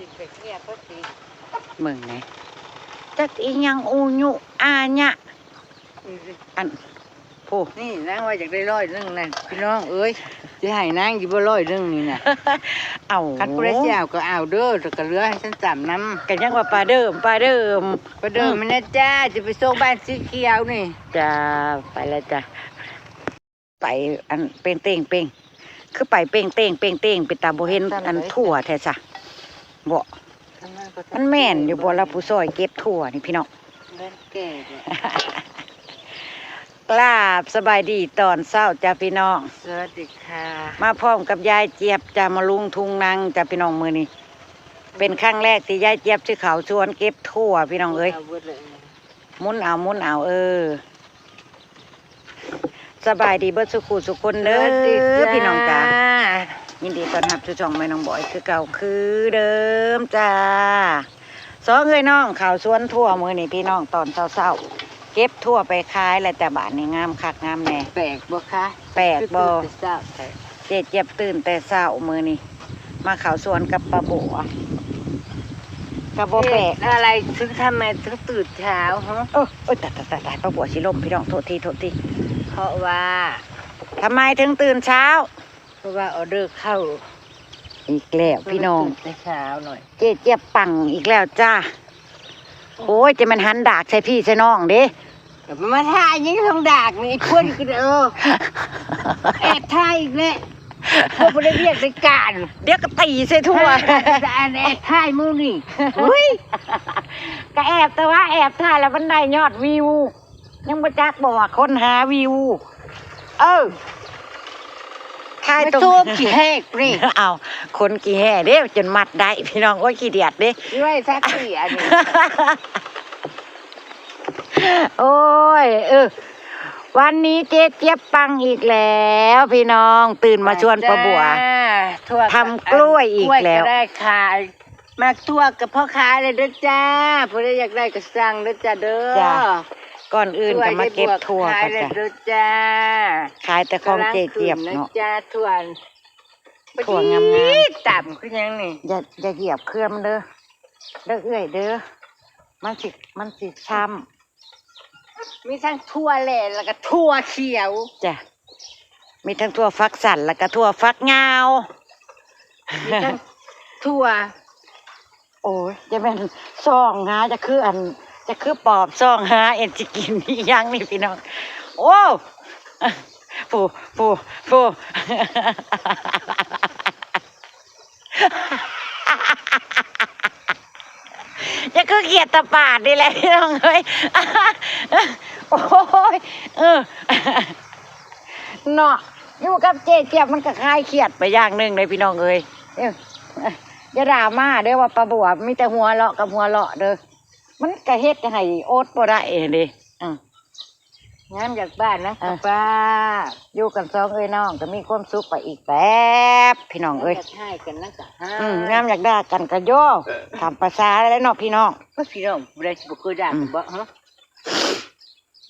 สิไปเงียบก็สิ เมืองไหนจักอีหยังอูยุอาญะอันโอ้ นี่นางว่าอยากได้100นั่นพี่น้องเอ้ยสิให้นางอยู่บ่100นี่น่ะ เอา คันผู้ใดสิเอาก็เอาเด้อแต่ก็เหลือให้ฉัน3นำ กันยังว่าปลาเดิม ประเดิมมันนะจ้าจะไปส่งบ้านสีเขียวนี่ จ้าไปแล้วจ้ะไปอันเป้งเต้งเป้งคือไปเป้งเต้งเป้งเต้งไปตาบ่เห็นอันถั่วแท้จ้ะบ่มันแม่นอยู่บ่ละผู้ซอยเก็บถั่วนี่พี่น้อง แม่นแก่เนี่ย กราบสบายดีตอนเช้าจ้าพี่น้อง สวัสดีค่ะ มาพร้อมกับยายเจี๊ยบจ้ามาลุงทุงนางจ้าพี่น้องมือนี้เป็นครั้งแรกที่ยายเจี๊ยบที่เขาชวนเก็บถั่วพี่น้องเอ้ยหมุนเอาสบายดีเบิดสุขุสุคนเด้อพี่น้องจ้ายินดีต้อนรับสู่ช่องแม่น้องบอยคือเก่าคือเดิมจ้าสองเอ้ยน้องเขาชวนถั่วมือนี้พี่น้องตอนเช้าเก็บถั่วไปขายแล้วแต่บ้านนี่งามคักงามแน่ แปลกบ่คะ แปลกบ่ ทราบแต่ เจ๊เจี๊ยบตื่นแต่เช้ามือนี้มาเขาสวนกับปลาโบะกับโบแปลก อะไรถึงทำไมถึงตื่นเช้าฮะ เออตายปลาโบะสิลมพี่น้องโทษที เพราะว่า ทำไมถึงตื่นเช้า เพราะว่าออเดอร์เข้า อีกแล้วพี่น้อง ตื่แต่เช้าหน่อย เจ๊เจี๊ยบปังอีกแล้วจ้าโอ้ยจะมันหันดากใส่พี่ใส่น้องเด้ แต่มาถ่ายยิ่งทองดากนี่ไอ้พวกนี้ก็แอบถ่ายอีกแล้วพวกไม่ได้เรียกในการ เดี๋ยวก็ตีใส่ทั่ว แต่อันแอบถ่ายมูนี่อุ้ย ก็แอบแต่ว่าแอบถ่ายแล้วมันได้ยอดวิว ยังบ่จักบอกว่าคนหาวิว ถ่าย มา ตรง ซูมขี้แหกนี่ เอาคนกี่แห่เด้จนมัดได้พี่น้องโอ้ยขี้เดียดเด้ ด้วยสักสี่อันนี้ โอ้ยวันนี้เจ๊เจี๊ยบปังอีกแล้วพี่น้องตื่นมาชวนป้าบัว ทำกล้วยอีกแล้ว กล้วยก็ได้ขายมาตัวกับพ่อค้าเลยเด้อจ้าผู้ใดอยากได้ก็สั่งเด้อจ้าเด้อ จ้ะก่อนอื่นก็มาเก็บถั่ว ขาย กัน เลย จ้ะ เด้อจ้า ขายแต่ของเจ๊เจี๊ยบ กำลัง เนาะ ขึ้จ้าถั่ว ถั่วงามๆ ต่ำขึ้นยังนี่ อย่าเหยียบเครื่องมันเด้อเด้อเอ้ยเด้อมันสิช้ำ มีทั้งถั่วแหล่แล้วก็ถั่วเขียว จ้ะมีทั้งถั่วฟักสั่นแล้วก็ถั่วฟักยาว มีทั้งถั่ว โอ้ยจะเป็นซองหาจะคือปอบซองหาเอ็นจิกินนี่ยังนี่พี่น้องโอ้ฟู จะคือเกียดตะปาดนี่แหละพี่น้องเอ้ยโอ้ยเนาะอยู่กับเจ๊เจี๊ยบมันก็คลายเครียดไปอย่างหนึ่งเลยพี่น้องเอ้ยอย่าด่ามาเด้อว่าปลาบัวมีแต่หัวเลาะกับหัวเลาะเด้อมันก็เฮ็ดให้โอ๊ตบ่ได้เด้งามจากบ้านนะป้า อยู่กันสองเอ้ยน้องก็มีความสุขไปอีกแป๊บพี่น้องเอ้ย จะให้กันนะกะให้ งามอยากด่ากันก็โย่ทำภาษาแล้วเนาะพี่น้อง ก็พี่น้องบ่ได้สิบ่เคยด่ากันบ่ฮะ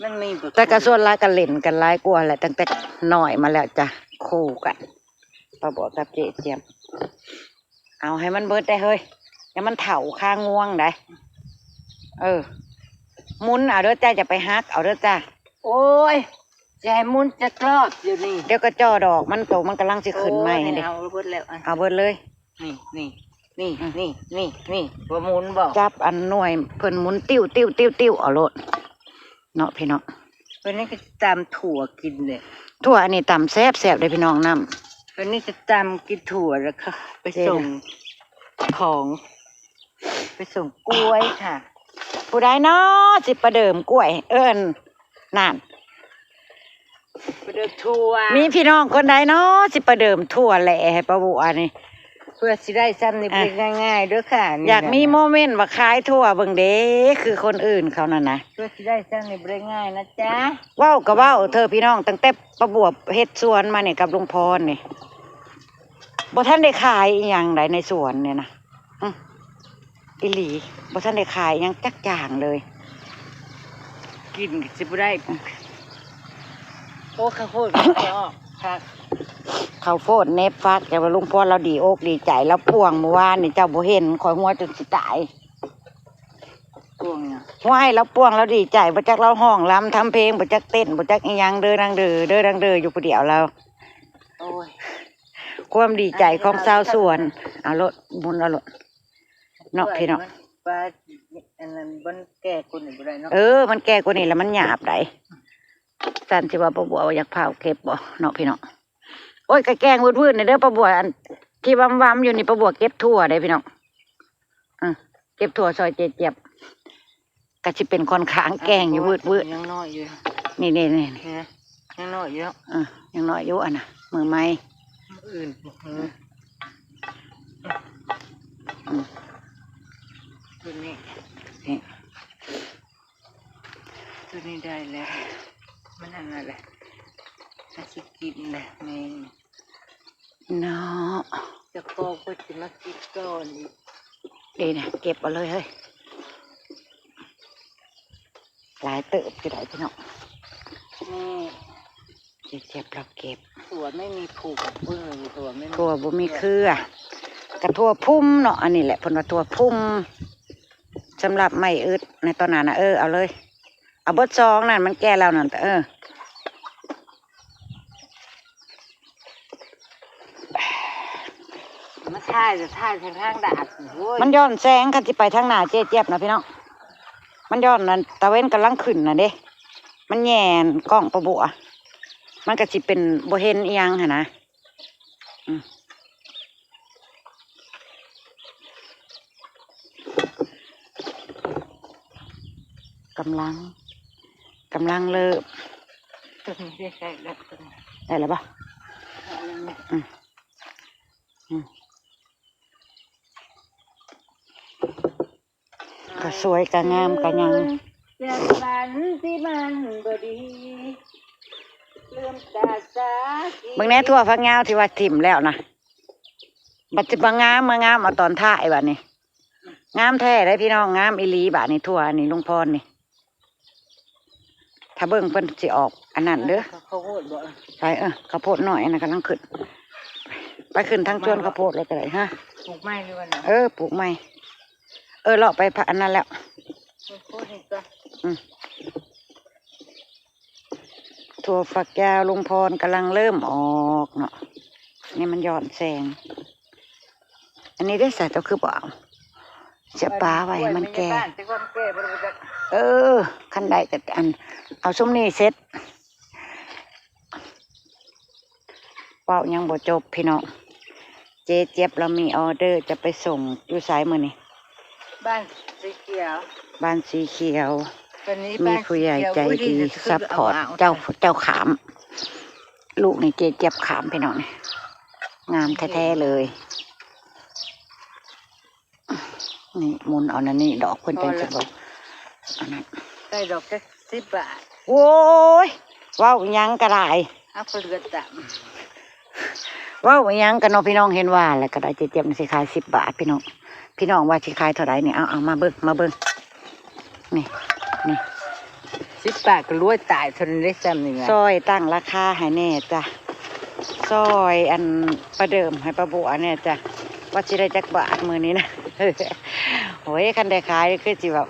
มันมีบ่ แต่กระส่วนหลายกันเล่นกันหลายกว่าแหละตั้งแต่หน่อยมาแล้วจ้ะคู่กันปลาบัวกับเจ๊เจี๊ยบเอาให้มันเบิดได้เฮ้ยอย่ามันเถ่าข้างง่วงได้หมุนเอาเด้อจ้าจะไปฮักเอาเด้อจ้า โอ้ยจะให้มุนจะคลอดอยู่นี่ เดี๋ยวก็จ่อดอกมันโตมันกำลังจะขึ้นใหม่เด้ เอาเบิดแล้ว เอาเบิดเลย นี่บ่มุนบ่ จับอันหน่วยเพิ่นหมุนติ้วเอาโลดเนาะพี่น้อง เพิ่นนี่ก็ตามถั่วกินเนี่ย ถั่วอันนี้ตำแซ่บเลยพี่น้องน้ำ เพิ่นนี่จะตามกินถั่วแล้วค่ะไปส่งของไปส่งกล้วยค่ะ ผู้ใดเนาะสิประเดิมกล้วยนั่น ไปเดินถั่ว มีพี่น้องคนใดเนาะสิประเดิมถั่วแหล่ให้ป้าบัวนี่ เพื่อสิได้ซ้ำนี่เป็นง่ายๆเด้อค่ะนี่ อยากมีโมเมนต์ว่าขายถั่วเบิ่งเด้คือคนอื่นเขานั่นนะ เพื่อสิได้ซ้ำนี่เป็นง่ายนะจ๊ะ เว้าก็เว้าเธอพี่น้องตั้งแต่ป้าบัวเฮ็ดสวนมาเนี่ยกับลุงพรนี่บ่ทันได้ขายอีหยังใดในสวนเนี่ยนะอีหลีบ่ทันได้ขายหยังจักอย่างเลย กินสิบ่ได้โอ้ข้าวโพดก็ออกค่ะ เขาโฟดเนฟฟักแต่ว่าลุงพ่อเราดีอกดีใจแล้วป่วงเมื่อวานนี่เจ้าบ่เห็นคอยหัวจนสิตาย พวงเนี่ย หัวให้เราป่วงเราดีใจบ่จักเราห้องรำทำเพลงบ่จักเต้นบ่จักอีหยังเด้อดังเด้อเด้อดังเด้ออยู่ผู้เดียวเรา โอ้ย ความดีใจของชาวสวนเอารถบุญเอารถเนาะพี่เนาะ ปลาอันนั้นมันแก่คนอื่นบ่ได้เนาะ มันแก่กว่านี้แล้วมันหยาบได้สันสิว่าป้าบัวอยากเผาเก็บบ่เนาะพี่เนาะโอ้ยกะแกงวืดๆนี่เด้อป้าบัวอันที่วำๆอยู่นี่ป้าบัวเก็บทั่วได้พี่เนาะเก็บทั่วซอยเจ็บๆก็สิเป็นคนค้างแกงอยู่วืด ยังน้อยอยู่ ๆนี่ๆ เนี่ยยังน้อยอยู่ ยังน้อยอยู่อันน่ะมือไม้ อื่นตัวนี้ นี่ ตัวนี้ได้แล้วมันอะไรอาชิกินแหละแม่ง เนาะ จะโกก็จะมากินก่อนอีก ดีนะเก็บเอาเลยเฮ้ยหลายเติบอยู่ได้พี่เนาะ นี่ เจ็บๆเราเก็บ ถั่วไม่มีผูกเพื่อนถั่วไม่มี ทั่วบ่มีเครือกระทั่วพุ่มเนาะอันนี้แหละเพิ่นว่าทั่วพุ่มสำหรับไม่อึดในตอนนั้นนะเอาเลยเอาเบิดซองนั่นมันแก่แล้วนั่นแต่มาท่ายจะท่ายทางข้างดาดโอ้ย มันย้อนแสงคันสิไปทางหน้าเจี๊ยบนะพี่น้องมันย้อนนั่นตะเว้นกำลังขึ้นน่ะเด้มันแย่นกล้องประบัวมันก็สิเป็นบ่เห็นอีหยังหั่นนะกำลังเลิก ตัวนี้ได้ใช่แล้วตัวนี้ ได้แล้วปะก็สวยก็งามก็ยัง จากฝันที่มันบ่ดีเริ่มตาสา เบิ่งแน่ทั่วฟักยาวที่ว่าถิ่มแล้วนะบัดจิบงามมางามเอาตอนท้ายบัดนี้งามแท้ได้พี่น้องงามอีหลีบัดนี้ทั่วนี่ลุงพรนี่ถ้าเบิ่งเพิ่นสิออกอันนั้นเด้อ เขาโหดบ่ ไปข้าวโพดหน่อยอันนั้นกำลังขึ้นไปขึ้นทั้งชวนข้าวโพดเลยก็ได้ฮะ ปลูกไม้ด้วยนะ ปลูกใหม่เลาะไปอันนั้นแล้ว โคตรนี่ก็ ถั่วฝักยาวลุงพรกำลังเริ่มออกเนาะนี่มันย้อนแสงอันนี้ได้ใส่ตัวคือเปล่าเสียปลาไว้ให้มันแก่ แต่ก่อนแก่บ่รู้จัก คันใดก็อันเอาซุ้มนี่เซ็ตเป่ายังบ่จบพี่น้องเจ๊เจี๊ยบเรามีออเดอร์จะไปส่งอยู่สายมือนี่ บ้านสีเขียว บ้านสีเขียว วันนี้ มี บ้าน ผู้ใหญ่ใจ อุ้ย ดี จะ ซัพพอร์ต า เจ้าขาม ลูกนี่เจ๊เจี๊ยบขามพี่น้องนี่งามแท้ๆเลย นี่หมุนเอานั่นนี่ดอกเพิ่นเป็นจะบอกอันนั้น ได้ดอกแค่10 บาท โอ้ยว้าวหยังกระไร เอาเปลือกต่ ว้าวหยังกันเนาะพี่น้องเห็นว่าแล้วก็ได้เจ๊เจี๊ยบมันสิขาย10 บาทพี่น้องว่าสิขายเท่าไหร่นี่เอามาเบิ่งนี่ ำ10 บาทก็รวยตายทนได้ซ้ำนี่ไง ซอยตั้งราคาให้แน่จ้ะซอยอันประเดิมให้ประบัวเนี่ยจ้ะว่าสิได้จักบาทมื้อนี้นะ โอ้ยคันได้ขายคือสิแบบ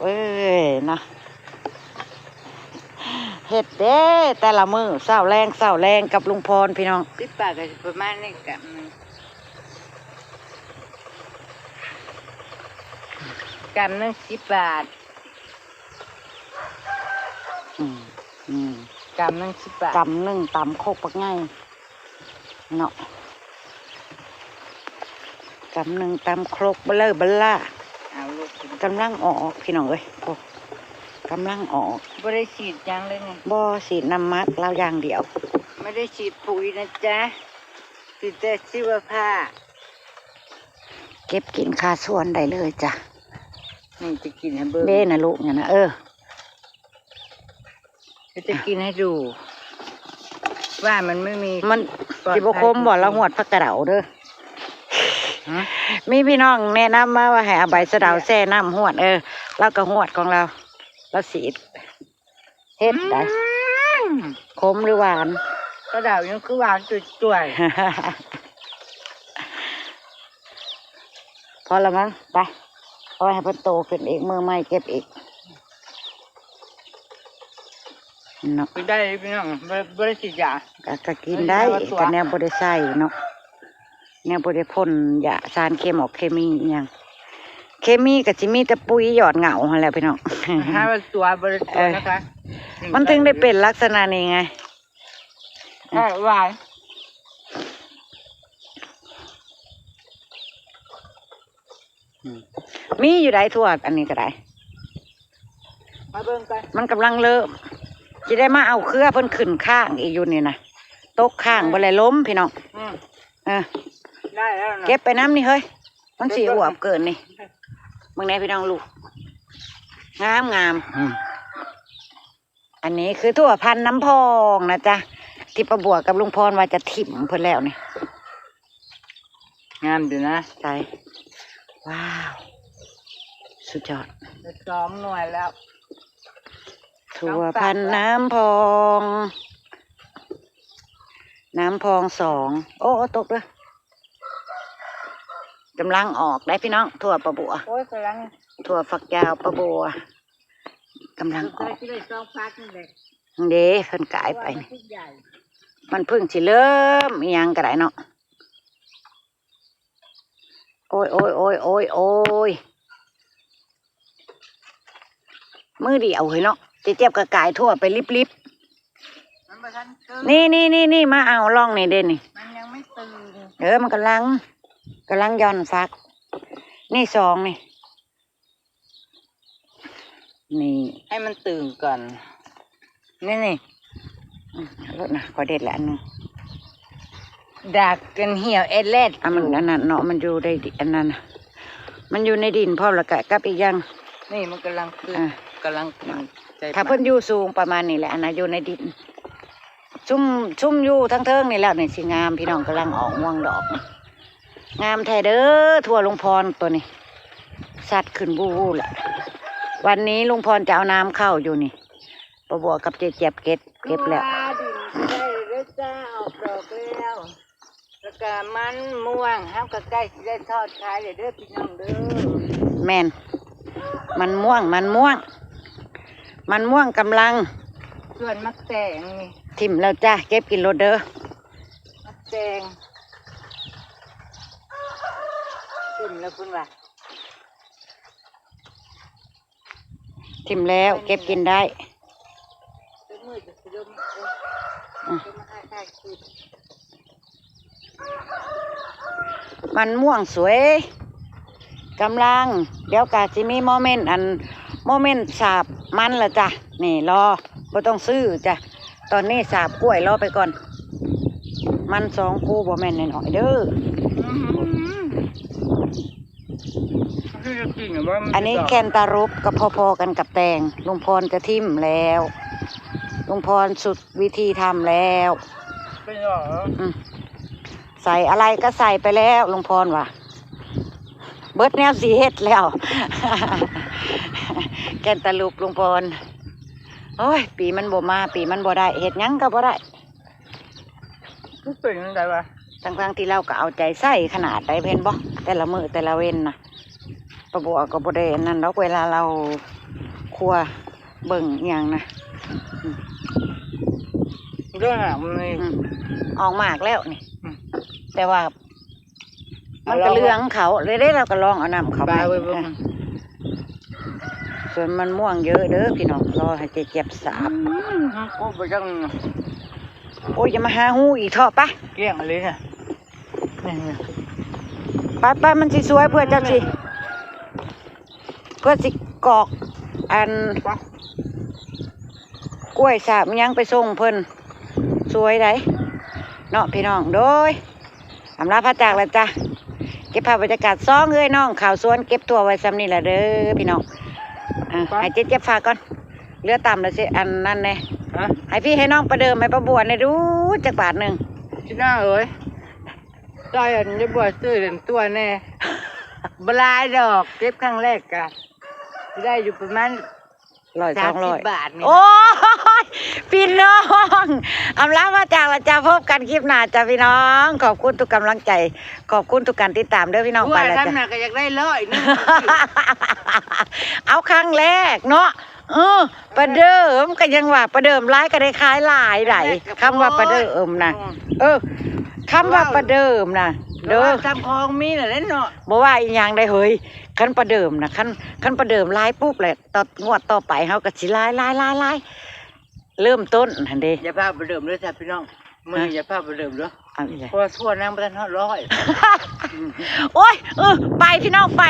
เนาะเฮ็ดเด้แต่ละมื้อเช้าแรงกับลุงพรพี่น้อง 10 บาทก็ประมาณนี้กำหนึง10 บาท กำหนึง10 บาท กำหนึ่งตำโคกปักไงเนาะกำหนึ่งตำโครกเบลอเบล่า เอาลูก กำลังออกพี่น้องเอ้ยโอ้กำลังออก ไม่ได้ฉีดยังเลยนี่ บ่สีน้ำมักเราอย่างเดียว ไม่ได้ฉีดปุ๋ยนะจ๊ะฉีดแต่ชีวภาพ เก็บกินคาส่วนได้เลยจ้ะ นี่จะกินให้เบิ้ง เบ้นะลูกเนี่ยนะจะกินให้ดู ว่ามันไม่มี มัน ปลอดภัย จิบคมบ่ละหวดพักกระเดาเด้อ ฮะ มีพี่น้องแนะนำมาว่าให้เอาใบสะเดาแช่น้ำหวดเราก็หวดของเราสีดเฮ็ดได้คมหรือหวาน กระดาษยังคือวางจุ่ย พอแล้วมั้งไปเอาไว้ให้เพิ่นโตขึ้นอีกมือใหม่เก็บอีกเนาะ ๆกินได้พี่น้องบริสิทธิ์ยา ก็กินได้ก็แนวบ่ได้ใส่เนาะแนวบ่ได้พ่นยาสารเคมีเคมีอหยังเคมีก็สิมีแต่ปุ๋ยหยอดเหงาหั่นแหละพี่น้อง ถ้าว่าตัวบริสุทธิ์นะคะ มันถึงได้เป็นลักษณะนี้ไง หวาน มีอยู่ได้ทั่วอันนี้ก็ได้ มาเบิ่งกัน มันกำลังเริ่มจะได้มาเอาเครือเพิ่นขึ้นข้างอีกอยู่นี่นะตกข้างบ่เลยล้มพี่น้องเออ ได้แล้วนะ เก็บไปน้ำนี่เฮ้ยมันสีอวบเกินนี่มึงไหนพี่น้องลูกงามงามอันนี้คือถั่วพันธุ์น้ำพองนะจ๊ะที่ประบวกกับลุงพรว่าจะถิ่มเพิ่นแล้วนี่ งามดีนะ ใช่ว้าวสุดยอด 2 หน่วยแล้ว ถั่วพันธุ์น้ำพอง น้ำพอง2โอ้ตกเลยกำลังออกได้พี่น้องถั่วปะบัว โอ้ยกำลัง ถั่วฝักยาวปะบัวกำลังออก ที่ได้2 พักนี่แหละ เด้เพิ่นกายไปนี่ ใหญ่ มันเพิ่งสิเริ่มอิหยังก็ได้เนาะโอ้ยโอ้ยโอ้ยโอ้ยโอ้ยมือเดียวเฮ้ยเนาะจะเจ็บกระกายทั่วไปลิบ มันบ่ทันตึง นี่มาเอาล่องนี่เด่นนี่ มันยังไม่ตื่น มันกำลังย่อนฟัก นี่2นี่ นี่ ให้มันตื่นก่อน นี่รถนะขอเด็ดละอันหนึง ดักกันเหี่ยวเอดเลด มันอันนั้นเนาะมันอยู่ในดินอันนั้นน่ะมันอยู่ในดินพร้อมแล้วก็กับอีกอย่าง นี่มันกำลังตื่น อ่ะ กำลังตื่นใจ ถ้าเพิ่นอยู่สูงประมาณนี้แหละอันนั้นอยู่ในดิน ชุ่มอยู่ทั้งเทิงนี่แล้วนี่สิงามพี่น้องกำลังออกม่วงดอกนี่งามแท้เด้อทั่วลุงพรตัวนี้สัตว์ขึ้นบูบูแหละวันนี้ลุงพรจะเอาน้ำเข้าอยู่นี่ประบวกกับเจ็บเก็บแล้ว ดินได้แล้วจ้าออกดอกแล้วแล้วก็มันม่วงห้ามก็ใกล้สิได้ทอดขายเลยเด้อพี่น้องเด้อ แม่นมันม่วงกำลัง ส่วนมักแตงนี่ ทิ่มแล้วจ้าเก็บกินรถเด้อ มักแตงขึ้นแล้วคุณว่า ทิ่มแล้วเก็บกินได้ เป็นมือจะสิลมจะมาให้คืน มันม่วงสวยกำลังเดี๋ยวกาสิมีโมเมนต์สาบมันละจ้ะนี่รอบ่ต้องซื้อจ้ะตอนนี้สาบกล้วยรอไปก่อน มัน2 คู่บ่แม่นน้อยๆเด้ออันนี้แคนตาลูปก็พอๆกันกับแตงลุงพรจะทิ่มแล้วลุงพรสุดวิธีทำแล้ว เป็นหรอ ใส่อะไรก็ใส่ไปแล้วลุงพรว่ะเบิดแนวสีเฮ็ดแล้ว แกนตะลุปลุงพรโอ้ยปีมันบ่มาปีมันบ่ได้เฮ็ดหยังก็บ่ได้ มันเป็นยังไงวะ ทั้งที่เราก็เอาใจใส่ขนาดได้เพิ่นบ่แต่ละมื้อแต่ละเว้นน่ะประบัวก็บ่ได้นั่นดอกเวลาเราครัวเบิ่งอหยังนะ เรื่องอะมันมี ออกมากแล้วนี่ อืม แต่ว่า มันก็เหลืองเขาเลยได้เราก็ลองเอาน้ำเขา ปลาไว้ ไป บ้าง ส่วนมันม่วงเยอะเด้อพี่น้องรอให้เจ็บสาบ โอ้ไปจัง โอ้ยอย่ามาหาหูอีกเถอะปะ เกลี้ยงเลยเนี่ยนี่ ไปมันสิสวยเพื่อจะสิเพื่อสิกอกอันกล้วยสาบยังไปส่งเพิ่นสวยไดเนาะพี่น้องโดยสำหรับพระจากแล้วจ้ะเก็บภาพบรรยากาศ2เอ้ยน้องข่าวสวนเก็บตัวไว้ซ้ำนี่แหละเด้อพี่น้องให้เจ็บฝากก่อนเรือต่ำแล้วสิอันนั้นแน่ ฮะ ให้พี่ให้น้องประเดิมให้ประบวนให้ดูจักบาทหนึ่ง ที่หน้าเอ้ยใจอันจะบวชซื้อเด่นตัวแน่บลายดอกเก็บครั้งแรกกะได้อยู่ประมาณ 100 200 30 บาทนี่ โอ้ย พี่น้องอำลามาจากละจ้าพบกันคลิปหน้าจ้าพี่น้อง ขอบคุณทุกกำลังใจ ขอบคุณทุกการติดตามเด้อพี่น้องไป ว่า แล้ว ทำ จ้ะ หนักก็อยากได้ร้อยนึง เอาครั้งแรกเนาะประเดิมก็ยังว่าประเดิมร้ายก็ได้ขายหลายไหลคำว่าประเดิมนะคำว่าประเดิมนะเด้อ ทำคลองมีน่ะเล่นเนาะ บ่ว่าอีหยังได้เฮ้ยคันประเดิมนะคันประเดิมร้ายปุ๊บแหละต่องวดต่อไปเฮาก็สิร้ายเริ่มต้นหั่นเด้ อย่าพาไปเดิมเลยจ้ะพี่น้องมึงอย่าพาไปเดิมเด้อ เอาอีกแล้ว เพราะว่าทั่วนั่งไปทั้งร้อย โอ้ยไปพี่น้องไป